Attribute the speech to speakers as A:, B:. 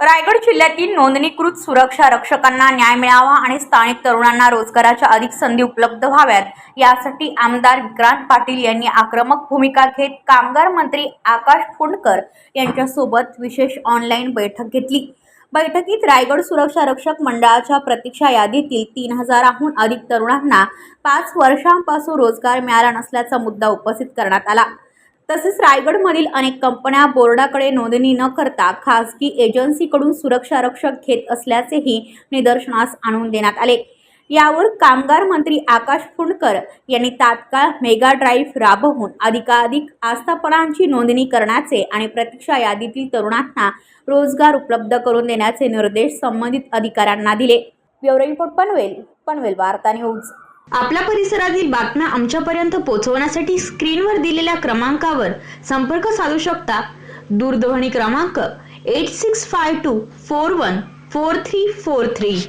A: रायगड जिल्ह्यातील नोंदणीकृत सुरक्षा रक्षकांना न्याय मिळावा आणि स्थानिक तरुणांना रोजगाराच्या अधिक संधी उपलब्ध व्हाव्यात यासाठी आमदार विक्रांत पाटील यांनी आक्रमक भूमिका घेत कामगार मंत्री आकाश फुंडकर यांच्यासोबत विशेष ऑनलाईन बैठक घेतली। बैठकीत रायगड सुरक्षा रक्षक मंडळाच्या प्रतीक्षा यादीतील 3000हून अधिक तरुणांना 5 वर्षांपासून रोजगार मिळाला नसल्याचा मुद्दा उपस्थित करण्यात आला। तसेच रायगडमधील अनेक कंपन्या बोर्डाकडे नोंदणी न करता खासगी एजन्सीकडून सुरक्षा रक्षक घेत असल्याचेही निदर्शनास आणून देण्यात आले। यावर कामगार मंत्री आकाश फुंडकर यांनी तात्काळ मेगा ड्राईव्ह राबवून अधिकाधिक आस्थापनांची नोंदणी करण्याचे आणि प्रतीक्षा यादीतील तरुणांना रोजगार उपलब्ध करून देण्याचे निर्देश संबंधित अधिकाऱ्यांना दिले। ब्युरो रिपोर्ट पनवेल वार्ता न्यूज।
B: आपल्या परिसरातील बातम्या आमच्यापर्यंत पोहोचवण्यासाठी स्क्रीनवर दिलेल्या क्रमांकावर संपर्क साधू शकता। दूरध्वनी क्रमांक 8652414343।